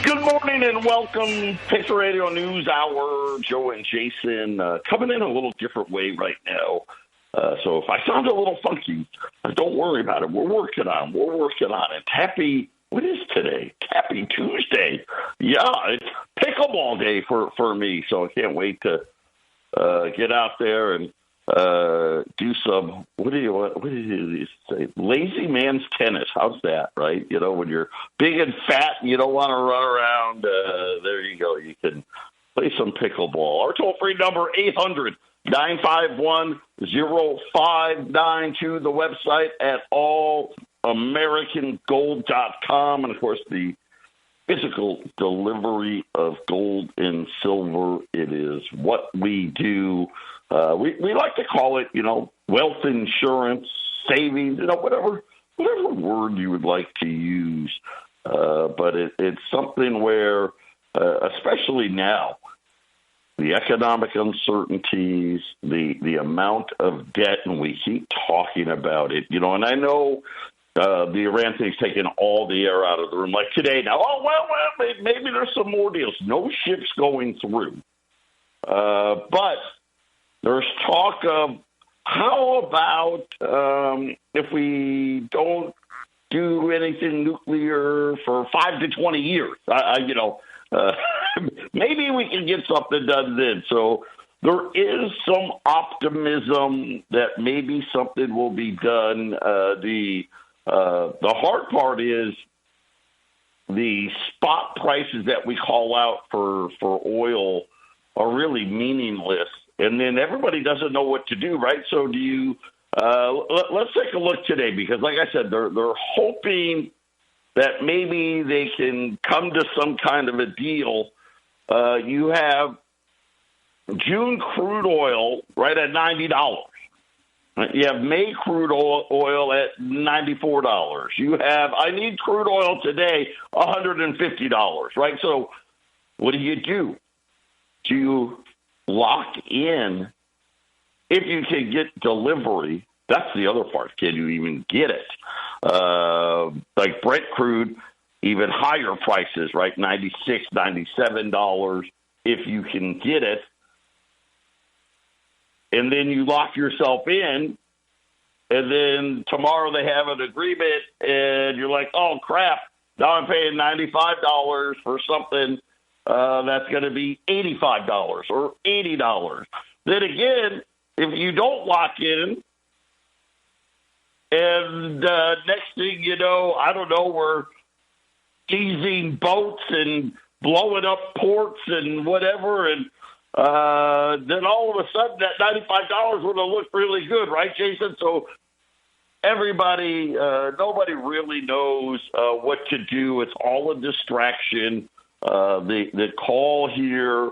Good morning and welcome. Patriot Radio News Hour. Joe and Jason coming in a little different way right now. So if I sound a little funky, don't worry about it. We're working on it. Happy, what is today? Happy Tuesday. Yeah, it's pickleball day for me, so I can't wait to get out there and do some, what do you say? Lazy man's tennis. How's that, right? You know, when you're big and fat and you don't want to run around, there you go. You can play some pickleball. Our toll-free number, 800-951-0592. The website at allamericangold.com. And, of course, the physical delivery of gold and silver. It is what we do. We like to call it, wealth insurance, savings, whatever word you would like to use. But it's something where, especially now, the economic uncertainties, the amount of debt, and we keep talking about it, and I know the Iran thing's taking all the air out of the room. Like today now, maybe there's some more deals. No ships going through. But there's talk of how about if we don't do anything nuclear for 5 to 20 years? Maybe we can get something done then. So there is some optimism that maybe something will be done. The hard part is the spot prices that we call out for oil are really meaningless. And then everybody doesn't know what to do, right? So do you let's take a look today, because like I said, they're hoping that maybe they can come to some kind of a deal. You have June crude oil right at $90. You have May crude oil at $94. You have, I need crude oil today, $150, right? So what do? Do you lock in if you can get delivery? That's the other part. Can you even get it? Like Brent crude, even higher prices, right? $96, $97 if you can get it. And then you lock yourself in, and then tomorrow they have an agreement, and you're like, oh, crap, now I'm paying $95 for something that's going to be $85 or $80. Then again, if you don't lock in, and next thing you know, I don't know, we're seizing boats and blowing up ports and whatever, and then all of a sudden that $95 would have looked really good, right, Jason? So everybody, nobody really knows what to do. It's all a distraction. The call here,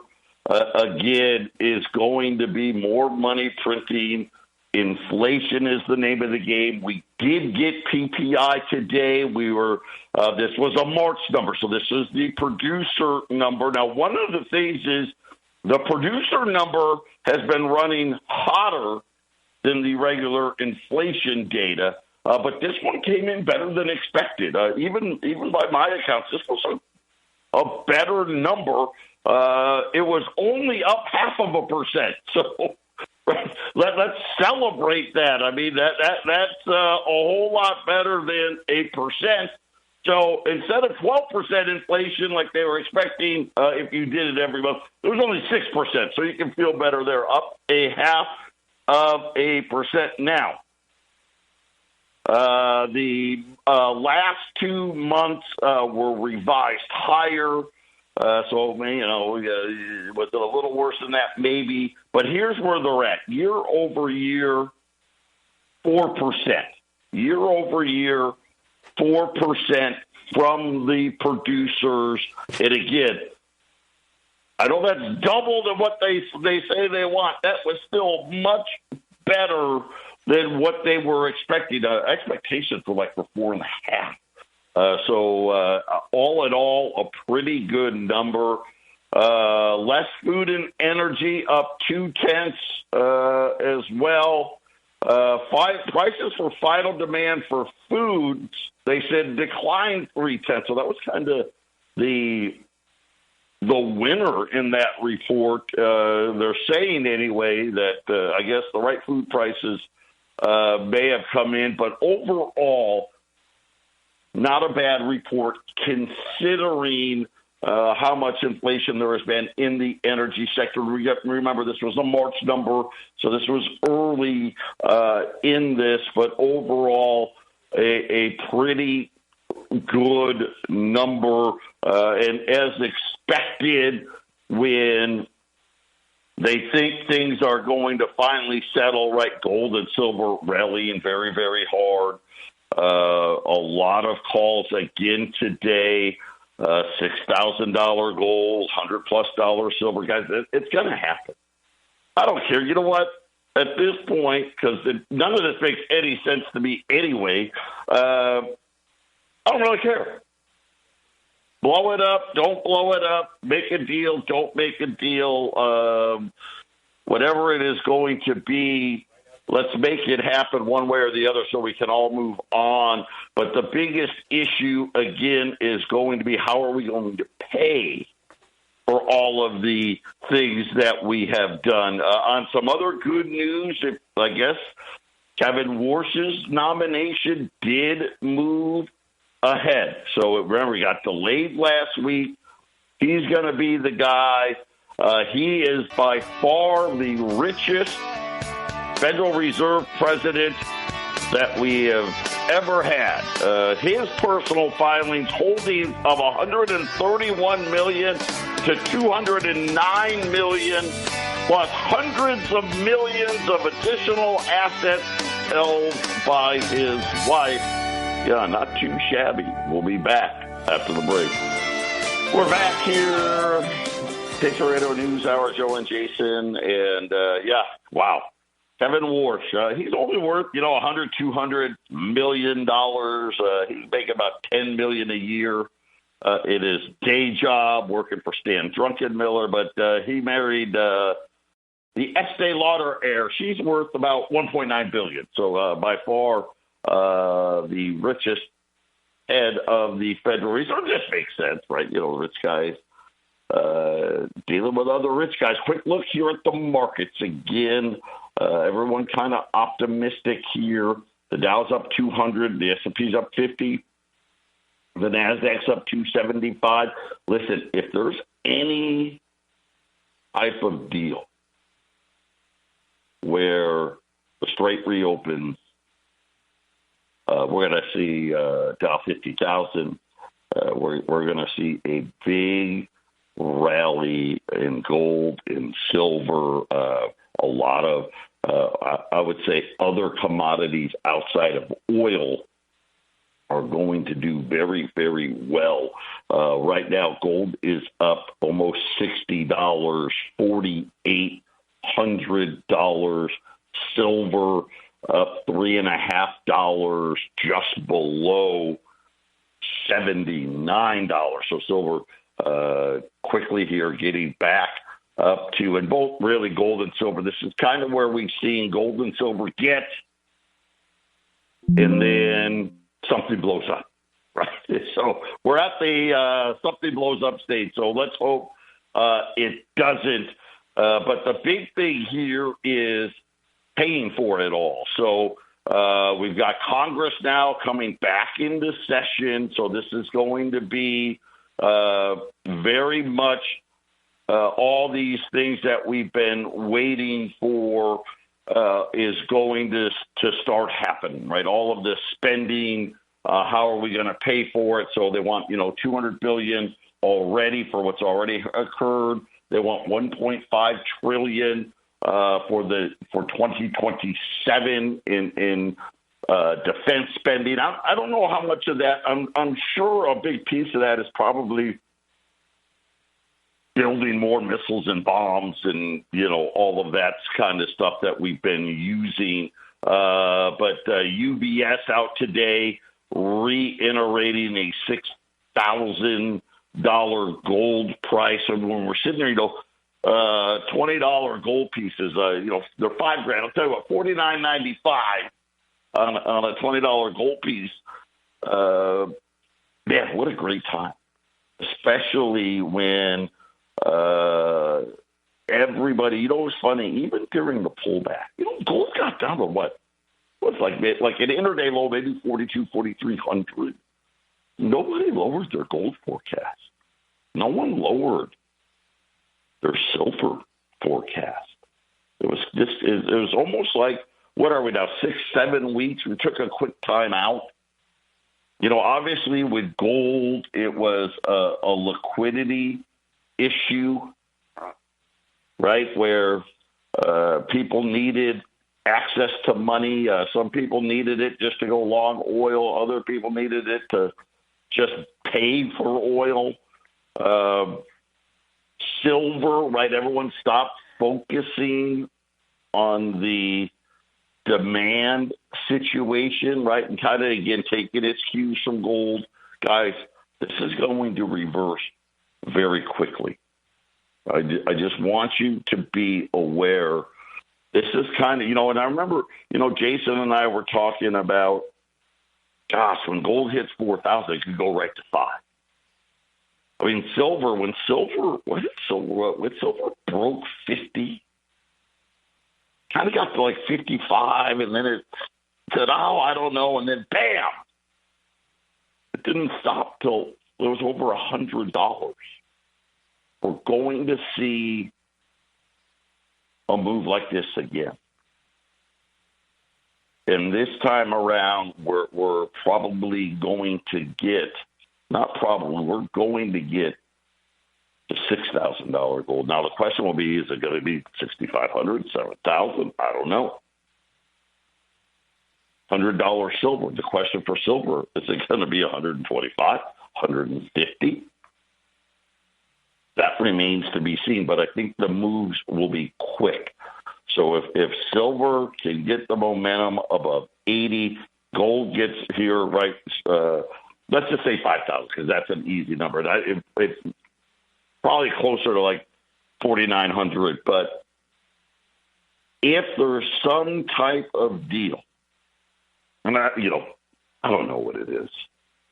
again, is going to be more money printing. Inflation is the name of the game. We did get PPI today. This was a March number, so this is the producer number. Now, one of the things is the producer number has been running hotter than the regular inflation data, but this one came in better than expected. Even by my accounts, this was a better number. It was only up 0.5%. So let's celebrate that. I mean, that's a whole lot better than 8%. So instead of 12% inflation like they were expecting, if you did it every month, it was only 6%. So you can feel better there, up 0.5% now. The last 2 months were revised higher. So, was it a little worse than that? Maybe. But here's where they're at. Year over year, 4%. Year over year, 4% from the producers. And again, I know that's double than what they say they want. That was still much better than what they were expecting. Expectations were like for 4.5. So all in all, a pretty good number. Less food and energy, up 0.2 as well. Prices for final demand for foods, they said, declined 0.3. So that was kind of the winner in that report, they're saying anyway that I guess the right food prices may have come in, but overall, not a bad report considering how much inflation there has been in the energy sector. Remember, this was a March number, so this was early in this, but overall, a pretty good number, and as expected, when they think things are going to finally settle, right? Gold and silver rallying very, very hard. A lot of calls again today. $6,000 gold, $100+ silver, guys. It's going to happen. I don't care. You know what? At this point, because none of this makes any sense to me anyway, I don't really care. Blow it up, don't blow it up, make a deal, don't make a deal. Whatever it is going to be, let's make it happen one way or the other so we can all move on. But the biggest issue, again, is going to be how are we going to pay for all of the things that we have done. On some other good news, I guess Kevin Warsh's nomination did move ahead. So remember, he got delayed last week. He's going to be the guy. He is by far the richest Federal Reserve president that we have ever had. His personal filings holding of $131 million to $209 million, plus hundreds of millions of additional assets held by his wife. Yeah, not too shabby. We'll be back after the break. We're back here. Patriot Radio News Hour, Joe and Jason. And, wow. Kevin Warsh, he's only worth, $100, $200 million. He's making about $10 million a year in his day job, working for Stan Druckenmiller. But he married the Estee Lauder heir. She's worth about $1.9 billion. So by far the richest head of the Federal Reserve. This makes sense, right? Rich guys dealing with other rich guys. Quick look here at the markets again. Everyone kind of optimistic here. The Dow's up 200. The S&P's up 50. The Nasdaq's up 275. Listen, if there's any type of deal where the Strait reopens, we're going to see Dow 50,000. We're going to see a big rally in gold, in silver, a lot of, I would say, other commodities outside of oil are going to do very, very well. Right now, gold is up almost $60, $4,800. Silver up $3.50, just below $79. So silver quickly here getting back up to, and both really gold and silver. This is kind of where we've seen gold and silver get, and then something blows up, right? So we're at the something blows up stage. So let's hope it doesn't. But the big thing here is paying for it all. So we've got Congress now coming back into session. So this is going to be very much all these things that we've been waiting for is going to start happening, right? All of this spending, how are we going to pay for it? So they want, $200 billion already for what's already occurred. They want $1.5 trillion for 2027 in defense spending. I don't know how much of that. I'm sure a big piece of that is probably building more missiles and bombs and, all of that kind of stuff that we've been using. But UBS out today reiterating a $6,000 gold price. And when we're sitting there, $20 gold pieces, they're $5,000. I'll tell you what, $49.95 on a $20 gold piece. Man, what a great time. especially when everybody, it's funny, even during the pullback, gold got down to what? What's like an intraday low, maybe 42, 4,300. Nobody lowered their gold forecast. No one lowered their silver forecast. It was almost like, what are we now, 6, 7 weeks? We took a quick time out. Obviously with gold, it was a liquidity issue, right, where people needed access to money. Some people needed it just to go long oil. Other people needed it to just pay for oil. Silver, right, everyone stopped focusing on the demand situation, right, and kind of, again, taking its cues from gold. Guys, this is going to reverse very quickly. I just want you to be aware. This is kind of, and I remember, Jason and I were talking about, gosh, when gold hits 4,000, it could go right to 5. I mean, when silver broke 50, kind of got to like 55, and then it said, I don't know, and then bam, it didn't stop till it was over $100. We're going to see a move like this again. And this time around, we're probably going to get, we're going to get the $6,000 gold. Now, the question will be, is it going to be 6,500, 7,000? I don't know. $100 silver. The question for silver, is it going to be 125, 150? That remains to be seen, but I think the moves will be quick. So if silver can get the momentum above 80, gold gets here, right, let's just say 5,000, because that's an easy number. It's probably closer to like 4,900, but if there's some type of deal, and I don't know what it is.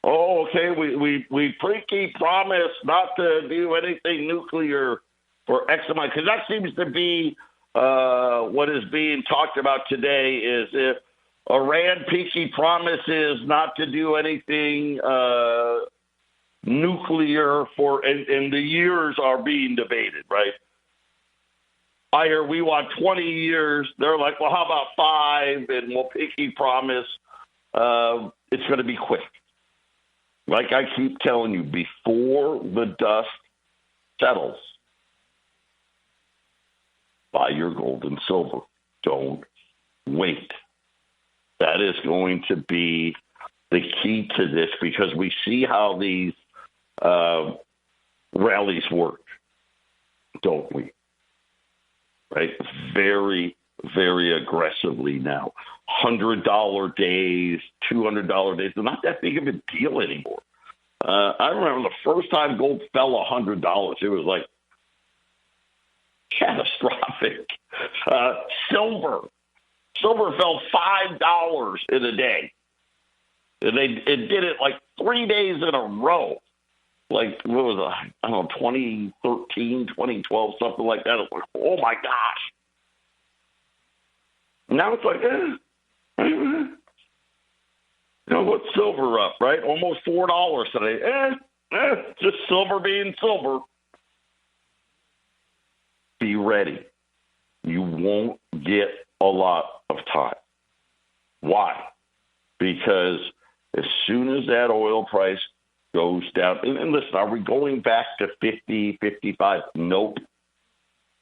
Oh, okay, we freaky promised not to do anything nuclear for X amount, because that seems to be what is being talked about today, is if Iran peaky promises not to do anything nuclear and the years are being debated, right? I hear we want 20 years. They're like, well, how about 5? And we'll peaky promise it's going to be quick. Like I keep telling you, before the dust settles, buy your gold and silver. Don't wait. That is going to be the key to this, because we see how these rallies work, don't we? Right? Very, very aggressively now. $100 days, $200 days. They're not that big of a deal anymore. I remember the first time gold fell $100, it was like catastrophic. Silver fell $5 in a day. And it did it like 3 days in a row. Like, what was it? I don't know, 2013, 2012, something like that. It was like, oh my gosh. Now it's like, what's silver up, right? Almost $4 today. Just silver being silver. Be ready. You won't get a lot of time. Why? Because as soon as that oil price goes down, and listen, are we going back to 50, 55? Nope.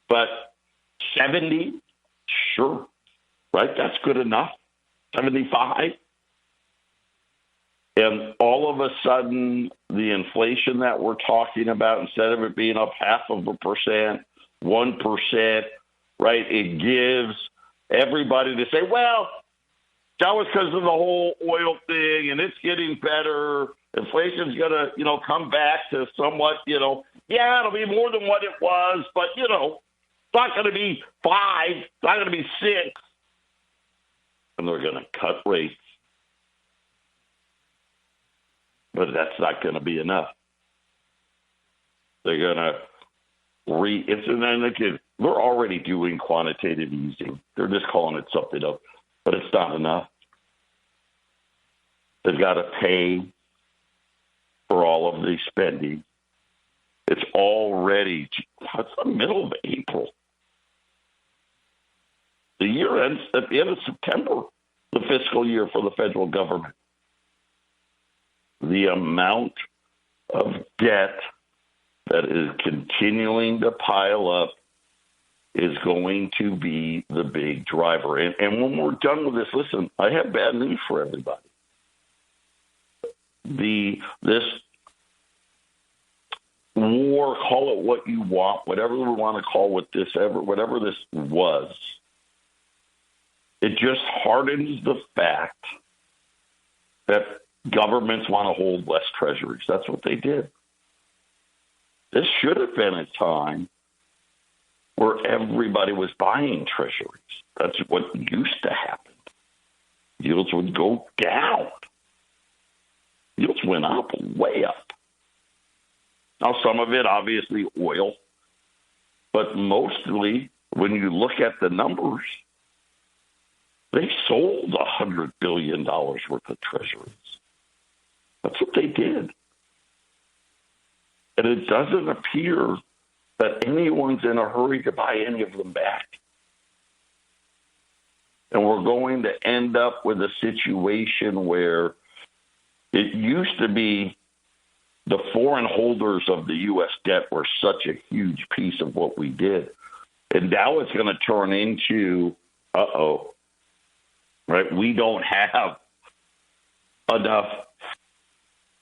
But 70? Sure. Right? That's good enough. 75? And all of a sudden, the inflation that we're talking about, instead of it being up 0.5%, 1%, right, it gives everybody to say, well, that was because of the whole oil thing, and it's getting better. Inflation's going to, come back to somewhat, yeah, it'll be more than what it was, but, it's not going to be 5, it's not going to be 6. And they're going to cut rates. But that's not going to be enough. They're going to and then again, they're already doing quantitative easing. They're just calling it something else, but it's not enough. They've got to pay for all of the spending. It's already, it's the middle of April. The year ends at the end of September, the fiscal year for the federal government. The amount of debt that is continuing to pile up is going to be the big driver. And when we're done with this, listen, I have bad news for everybody. This war, call it what you want, whatever we want to call it, whatever this was, it just hardens the fact that governments want to hold less treasuries. That's what they did. This should have been a time where everybody was buying treasuries. That's what used to happen. Yields would go down. Yields went up, way up. Now, some of it, obviously, oil. But mostly, when you look at the numbers, they sold $100 billion worth of treasuries. That's what they did. And it doesn't appear that anyone's in a hurry to buy any of them back. And we're going to end up with a situation where it used to be the foreign holders of the U.S. debt were such a huge piece of what we did. And now it's going to turn into, right? We don't have enough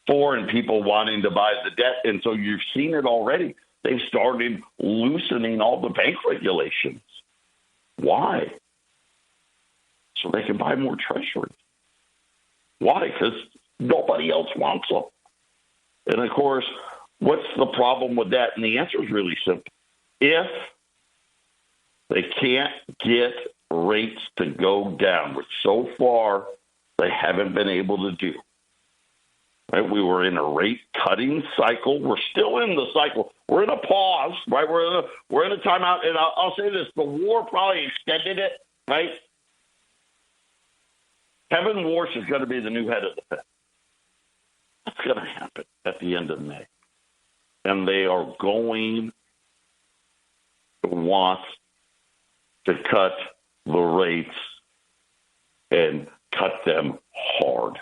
foreign people wanting to buy the debt. And so you've seen it already. They've started loosening all the bank regulations. Why? So they can buy more treasuries. Why? Because nobody else wants them. And, of course, what's the problem with that? And the answer is really simple. If they can't get rates to go down, which so far they haven't been able to do, right? We were in a rate-cutting cycle. We're still in the cycle. We're in a pause, right? We're in a timeout. And I'll say this. The war probably extended it, right? Kevin Warsh is going to be the new head of the Fed. That's going to happen at the end of May. And they are going to want to cut the rates and cut them hard.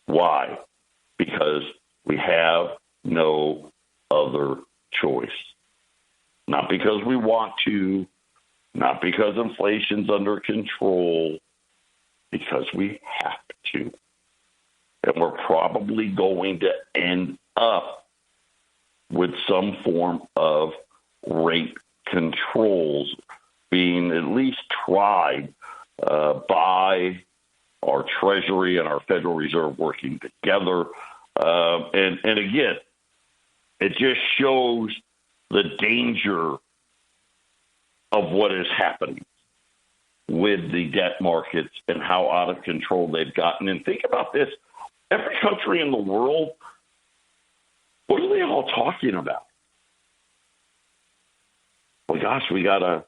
Why? Because we have no other choice. Not because we want to, not because inflation's under control, because we have to. And we're probably going to end up with some form of rate controls being at least tried by our Treasury and our Federal Reserve working together. And again, it just shows the danger of what is happening with the debt markets and how out of control they've gotten. And think about this. Every country in the world, what are they all talking about? Well, gosh, we gotta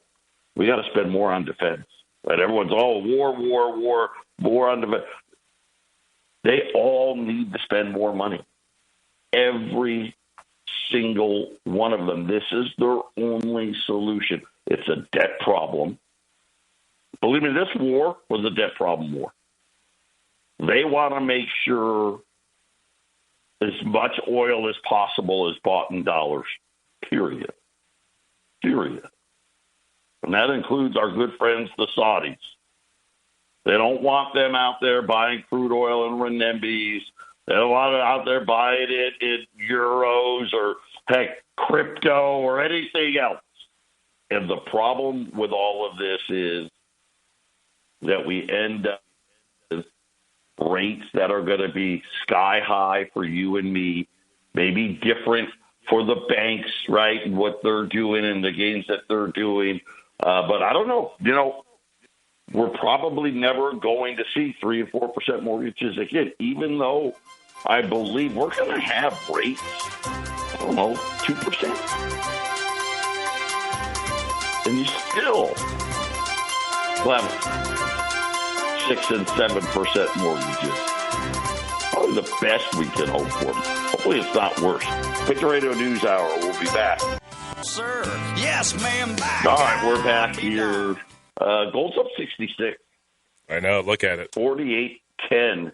spend more on defense. Right? Everyone's war on defense. They all need to spend more money. Every single one of them. This is their only solution. It's a debt problem. Believe me, this war was a debt problem war. They want to make sure as much oil as possible is bought in dollars, period. And that includes our good friends, the Saudis. They don't want them out there buying crude oil in renminbis. They don't want them out there buying it in euros or, heck, crypto or anything else. And the problem with all of this is that we end up with rates that are going to be sky high for you and me, maybe different for the banks, right, and what they're doing and the gains that they're doing. But I don't know. You know, we're probably never going to see 3 and 4% mortgages again, even though I believe we're going to have rates I don't know, 2%. And you still have 6 and 7% mortgages. Probably the best we can hope for. Hopefully it's not worse. Patriot Radio News Hour. We'll be back. Sir. Yes, ma'am. Back. All right, we're back here. Gold's up 66. I know. Look at it. 48.10.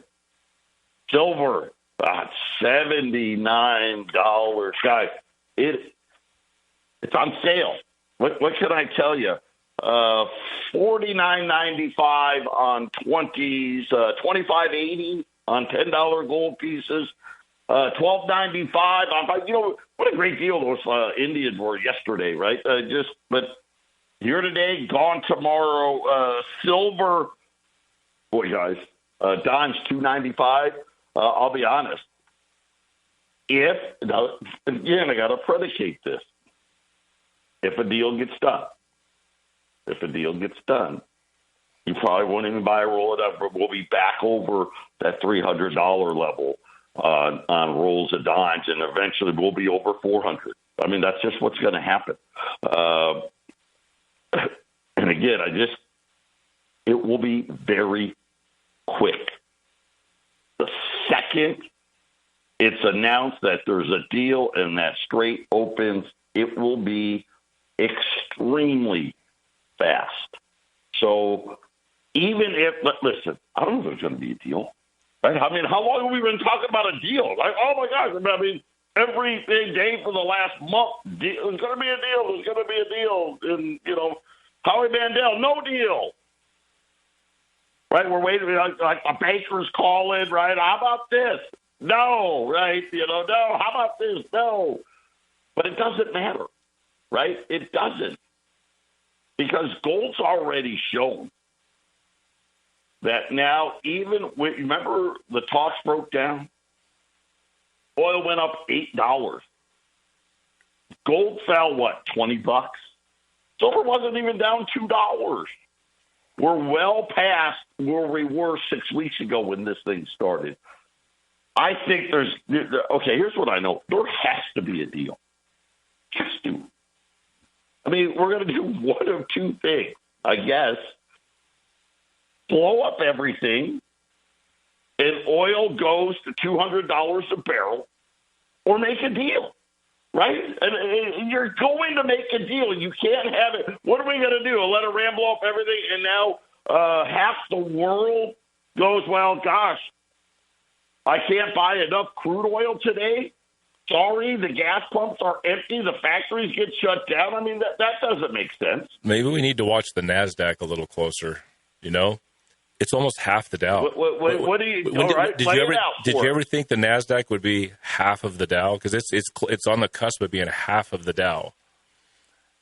Silver, $79. Guys, it's on sale. What can I tell you? $49.95 on 20s, $25.80 on $10 gold pieces, $12.95 on. You know what a great deal those Indians were yesterday, right? But here today, gone tomorrow. Silver, boy, guys, dime's $2.95. I'll be honest. Again, I got to predicate this. If a deal gets done, you probably won't even buy a roll of it, but we'll be back over that $300 level on rolls of dimes, and eventually we'll be over 400. I mean, that's just what's going to happen. And again, it will be very quick. The second it's announced that there's a deal and that straight opens, it will be extremely fast. So even if, listen, I don't know if there's going to be a deal, right? I mean, how long have we been talking about a deal? Like, oh my gosh, I mean, every day for the last month, there's going to be a deal, there's going to be a deal. And, Howie Mandel, no deal. Right, we're waiting, like the bankers call in, right? How about this? No, right? No, how about this? No. But it doesn't matter, right? It doesn't. Because gold's already shown that now, remember the talks broke down? Oil went up $8. Gold fell, $20? Silver wasn't even down $2. We're well past where we were 6 weeks ago when this thing started. I think here's what I know. There has to be a deal. Has to. I mean, we're going to do one of two things, I guess. Blow up everything, and oil goes to $200 a barrel, or make a deal, right? And you're going to make a deal. You can't have it. What are we going to do? Let it ramble off everything, and now half the world goes, well, gosh, I can't buy enough crude oil today. Sorry, the gas pumps are empty. The factories get shut down. I mean, that doesn't make sense. Maybe we need to watch the NASDAQ a little closer, It's almost half the Dow. What do you? Did you ever think the NASDAQ would be half of the Dow? Because it's on the cusp of being half of the Dow.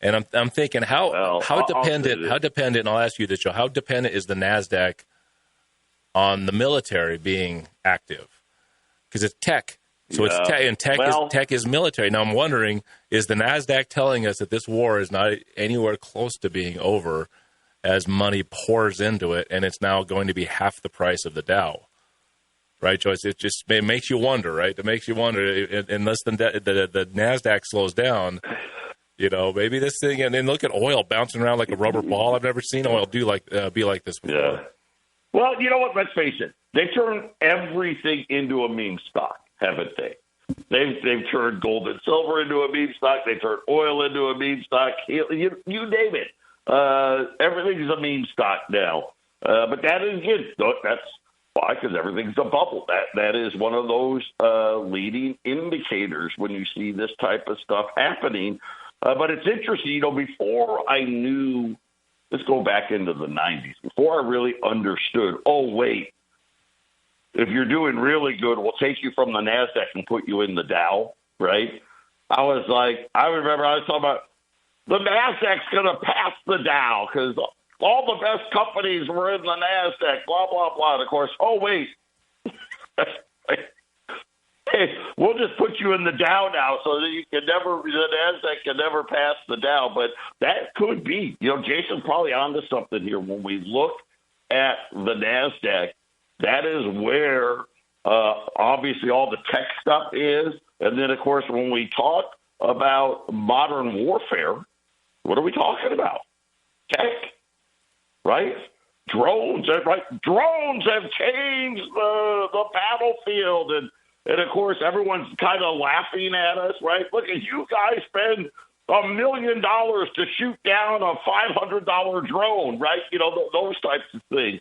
And I'm thinking how dependent. And I'll ask you this, Joe. How dependent is the NASDAQ on the military being active? Because it's tech. So it's tech, and tech is military. Now I'm wondering, is the NASDAQ telling us that this war is not anywhere close to being over, as money pours into it, and it's now going to be half the price of the Dow, right, Joyce? It makes you wonder, right? It makes you wonder, unless the NASDAQ slows down, maybe this thing. And then look at oil bouncing around like a rubber ball. I've never seen oil be like this before. Yeah. Well, you know what? Let's face it. They turned everything into a meme stock, haven't they? They've turned gold and silver into a meme stock. They turned oil into a meme stock. You name it. Everything's a meme stock now. But that is good. That's why, because everything's a bubble. That is one of those leading indicators when you see this type of stuff happening. But it's interesting, before I knew, let's go back into the 90s, before I really understood, oh, wait, if you're doing really good, we'll take you from the NASDAQ and put you in the Dow, right? I remember I was talking about, the NASDAQ's going to pass the Dow because all the best companies were in the NASDAQ, blah, blah, blah. And of course, oh, wait. Hey, we'll just put you in the Dow now so that the NASDAQ can never pass the Dow. But that could be. Jason's probably onto something here. When we look at the NASDAQ, that is where obviously all the tech stuff is. And then, of course, when we talk about modern warfare, what are we talking about? Tech, right? Drones, right? Drones have changed the battlefield. And, of course, everyone's kind of laughing at us, right? Look, at you guys spend $1 million to shoot down a $500 drone, right? You know, those types of things.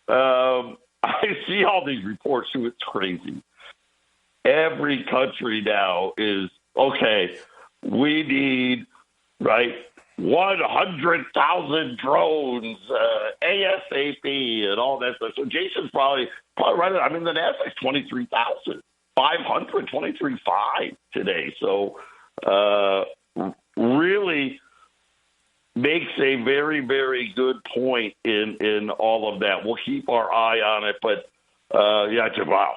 I see all these reports, too. It's crazy. Every country now is, okay, we need, right, 100,000 drones, ASAP, and all that stuff. So Jason's probably right. I mean, the NASDAQ's 23,500, 23,500 today. So really makes a very, very good point in all of that. We'll keep our eye on it, but wow,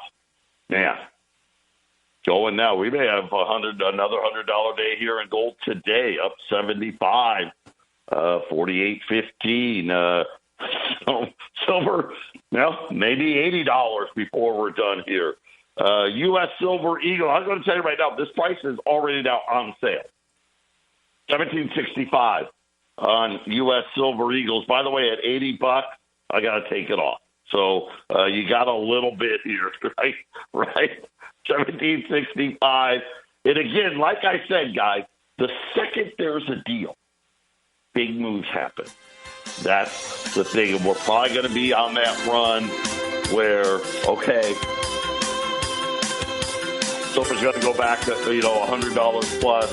man. Going now, we may have another $100 day here in gold today, up 75, 48.15. Silver, maybe $80 before we're done here. U.S. Silver Eagle. I'm going to tell you right now, this price is already now on sale. $17.65 on U.S. Silver Eagles. By the way, at $80, I got to take it off. So you got a little bit here, right? $17.65. And again, like I said, guys, the second there's a deal, big moves happen. That's the thing. And we're probably going to be on that run where, okay, silver's going to go back to, $100 plus,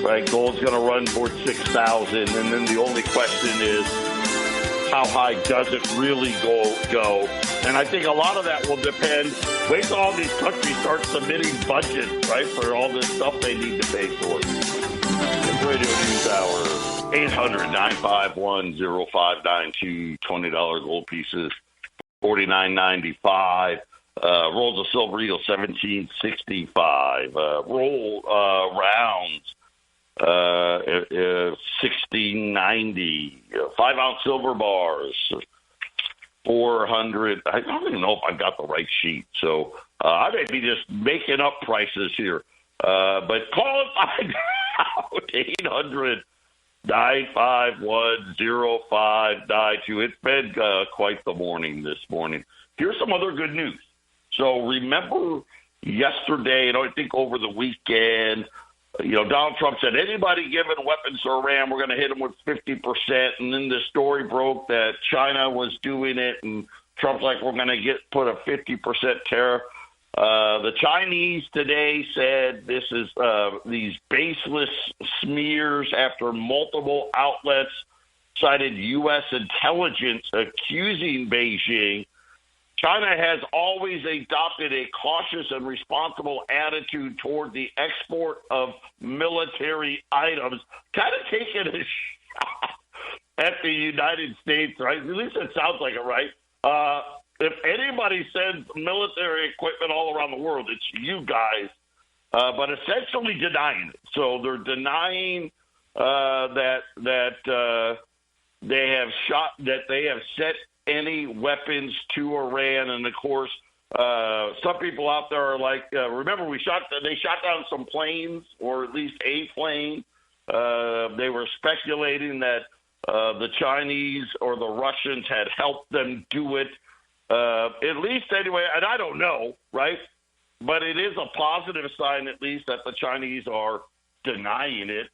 right? Gold's going to run towards $6,000. And then the only question is, how high does it really go? And I think a lot of that will depend. Wait till all these countries start submitting budgets, right, for all this stuff they need to pay for. Radio News Hour, 800-951-0592, $20 gold pieces, $49.95. Rolls of Silver Eagle, $17.65. Roll rounds, $16.90. 5-ounce silver bars, 400. I don't even know if I've got the right sheet, so I may be just making up prices here. But call it out, 800-951-0592. It's been quite the morning this morning. Here's some other good news. So remember yesterday, I think over the weekend, Donald Trump said, anybody giving weapons to Iran, we're going to hit them with 50%. And then the story broke that China was doing it, and Trump's like, we're going to put a 50% tariff. The Chinese today said this is these baseless smears after multiple outlets cited U.S. intelligence accusing Beijing. China has always adopted a cautious and responsible attitude toward the export of military items, kind of taking a shot at the United States, right? At least it sounds like it, right? If anybody sends military equipment all around the world, it's you guys, but essentially denying it. So they're denying that they have sent any weapons to Iran. And of course, some people out there are like, remember they shot down some planes, or at least a plane. They were speculating that the Chinese or the Russians had helped them do it. At least anyway, and I don't know, right? But it is a positive sign, at least, that the Chinese are denying it.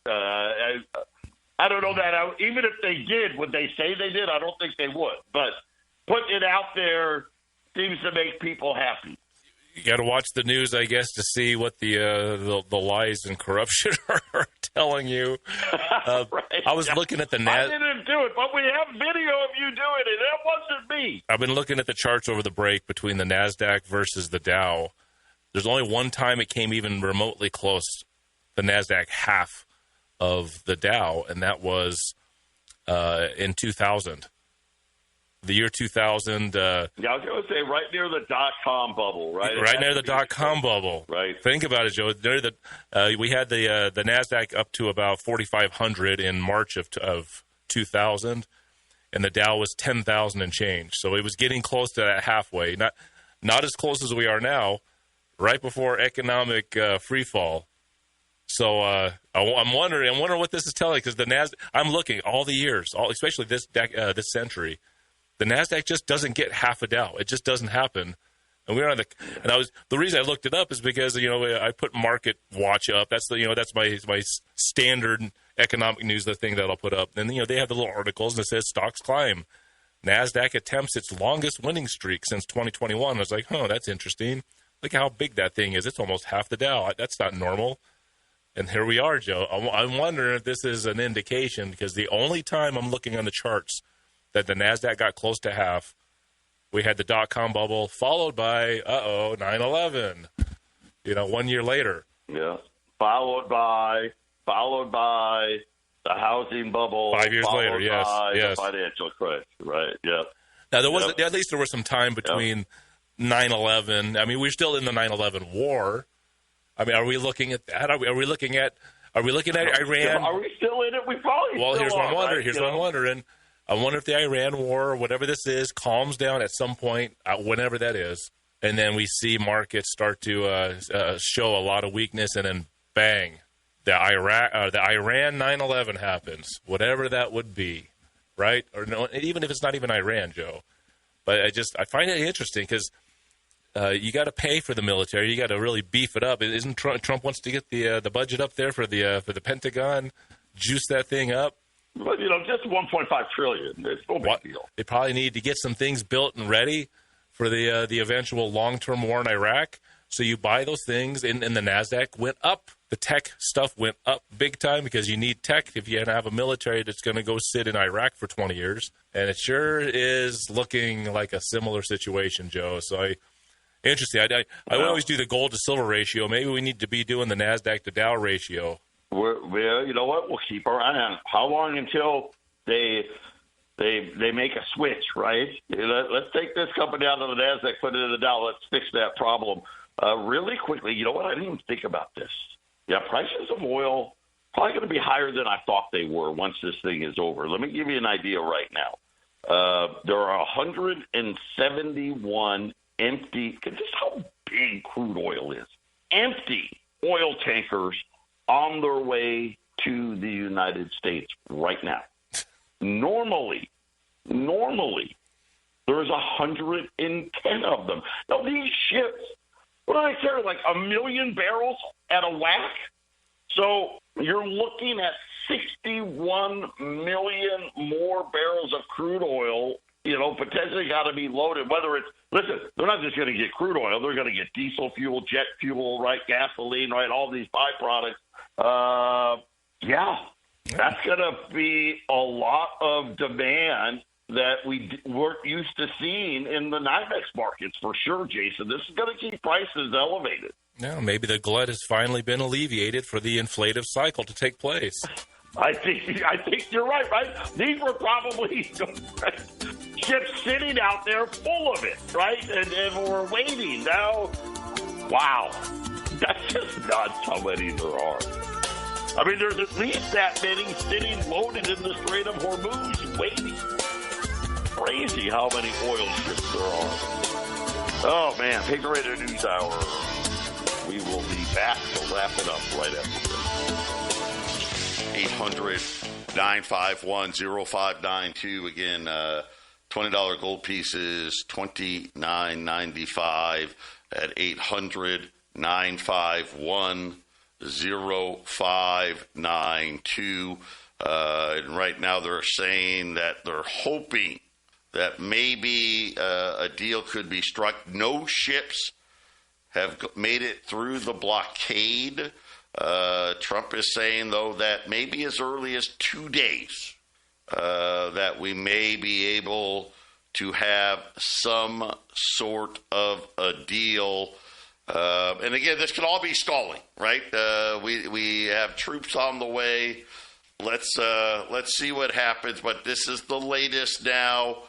I don't know that. Even if they did, would they say they did? I don't think they would. But putting it out there seems to make people happy. You got to watch the news, I guess, to see what the lies and corruption are telling you. Right. I was looking at the I didn't do it, but we have video of you doing it. It wasn't me. I've been looking at the charts over the break between the NASDAQ versus the Dow. There's only one time it came even remotely close, the NASDAQ half of the Dow, and that was in 2000. The year 2000. I was going to say right near the dot-com bubble, right? Right near the dot-com bubble. Right. Think about it, Joe. We had the NASDAQ up to about 4,500 in March of 2000, and the Dow was 10,000 and change. So it was getting close to that halfway. Not as close as we are now, right before economic free fall. So I'm wondering what this is telling, because the Nasdaq. I'm looking all the years, especially this century. The Nasdaq just doesn't get half a Dow. It just doesn't happen. And we're on the reason I looked it up is because I put Market Watch up. That's that's my standard economic news, the thing that I'll put up. And they have the little articles and it says stocks climb. Nasdaq attempts its longest winning streak since 2021. I was like, that's interesting. Look how big that thing is. It's almost half the Dow. That's not normal. And here we are, Joe. I'm wondering if this is an indication, because the only time I'm looking on the charts that the Nasdaq got close to half, we had the dot-com bubble, followed by 9/11. 1 year later. Yeah, followed by the housing bubble. 5 years later, yes. The financial crisis, right? Yeah. Now at least there was some time between 9/11. I mean, we're still in the 9/11 war. I mean, are we looking at that? Are we looking at Iran? Are we still in it? We probably. Well, here's what I'm wondering. Right? Here's what I'm wondering. I wonder if the Iran war, whatever this is, calms down at some point, whenever that is, and then we see markets start to show a lot of weakness, and then bang, the Iran 9/11 happens, whatever that would be, right? Or no, even if it's not even Iran, Joe. But I find it interesting because you got to pay for the military. You got to really beef it up. Isn't Trump wants to get the budget up there for the Pentagon, juice that thing up? But, just $1.5 trillion. It's no big deal. They probably need to get some things built and ready for the eventual long-term war in Iraq. So you buy those things, and the Nasdaq went up. The tech stuff went up big time because you need tech if you have a military that's going to go sit in Iraq for 20 years. And it sure is looking like a similar situation, Joe. So interesting. I always do the gold to silver ratio. Maybe we need to be doing the Nasdaq to Dow ratio. You know what? We'll keep our eye on how long until they make a switch, right? Let's take this company out of the Nasdaq, put it in the Dow. Let's fix that problem really quickly. You know what? I didn't even think about this. Yeah, prices of oil probably going to be higher than I thought they were once this thing is over. Let me give you an idea right now. There are 171 empty. Just how big crude oil is. Empty oil tankers on their way to the United States right now. Normally, there's 110 of them. Now, these ships, what did I say, like 1 million barrels at a whack? So you're looking at 61 million more barrels of crude oil, potentially got to be loaded. Listen, they're not just going to get crude oil. They're going to get diesel fuel, jet fuel, right, gasoline, right, all these byproducts. That's going to be a lot of demand that we weren't used to seeing in the NYMEX markets for sure, Jason. This is going to keep prices elevated. Now, maybe the glut has finally been alleviated for the inflative cycle to take place. I think you're right? These were probably ships sitting out there full of it, right? And we're waiting. Now, wow. That's just nuts how many there are. I mean, there's at least that many sitting loaded in the Strait of Hormuz waiting. Crazy how many oil ships there are. Oh, man. Pig Radio News Hour. We will be back to wrap it up right after this. 800-951-0592. Again, $20 gold pieces, $29.95 at 800-951-0592. And right now they're saying that they're hoping that maybe a deal could be struck. No ships have made it through the blockade. Trump is saying, though, that maybe as early as 2 days that we may be able to have some sort of a deal. And again, this could all be stalling, right? We have troops on the way. Let's see what happens. But this is the latest now.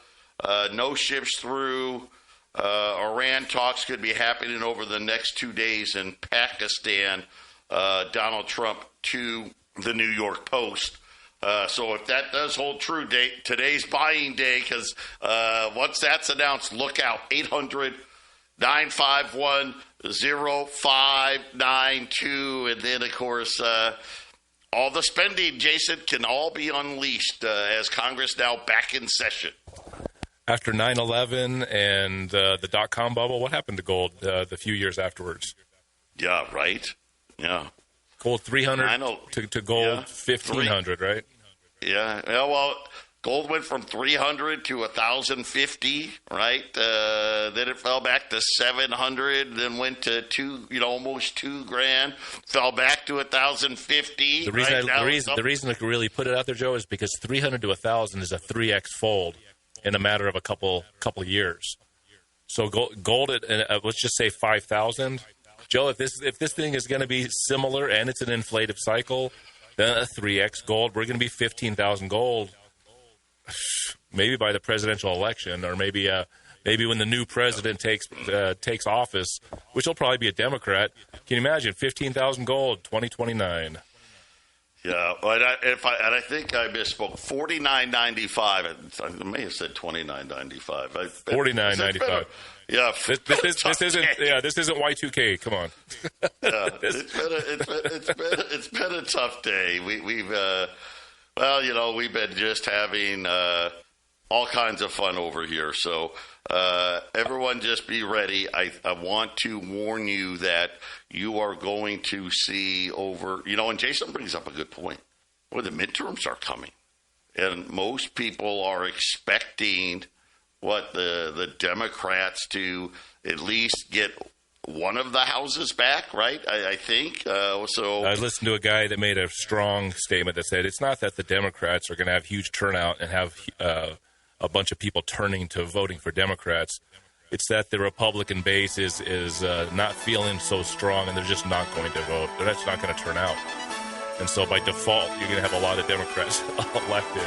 No ships through. Iran talks could be happening over the next 2 days in Pakistan. Donald Trump to the New York Post. So if that does hold true, today's buying day, because once that's announced, look out. 800-951-0592. 0592. And then, of course, all the spending, Jason, can all be unleashed as Congress now back in session. After 9/11 and the dot-com bubble, what happened to gold the few years afterwards? Yeah, right. Yeah. Gold 300 to gold 1,500, right? Yeah. Well, gold went from 300 to 1,050, right? Then it fell back to 700, then went to almost $2,000, fell back to 1,050. The reason I really put it out there, Joe, is because 300 to 1,000 is a 3x fold in a matter of a couple years. So gold at let's just say 5,000. Joe, if this thing is going to be similar and it's an inflative cycle, then a 3x gold, we're going to be 15,000 gold. Maybe by the presidential election, or maybe when the new president takes office, which will probably be a Democrat. Can you imagine 15,000 gold, 2029? Yeah, I think I misspoke. $49.95. I may have said $29.95. $49.95. Yeah, this isn't Y2K. Come on. Yeah, it's been a tough day. We've been just having all kinds of fun over here. So everyone, just be ready. I want to warn you that you are going to see and Jason brings up a good point. Well, the midterms are coming, and most people are expecting the Democrats to at least get one of the houses back, right? I think. So I listened to a guy that made a strong statement that said it's not that the Democrats are going to have huge turnout and have a bunch of people turning to voting for Democrats. It's that the Republican base is not feeling so strong, and they're just not going to vote. They're just not going to turn out. And so by default, you're going to have a lot of Democrats elected.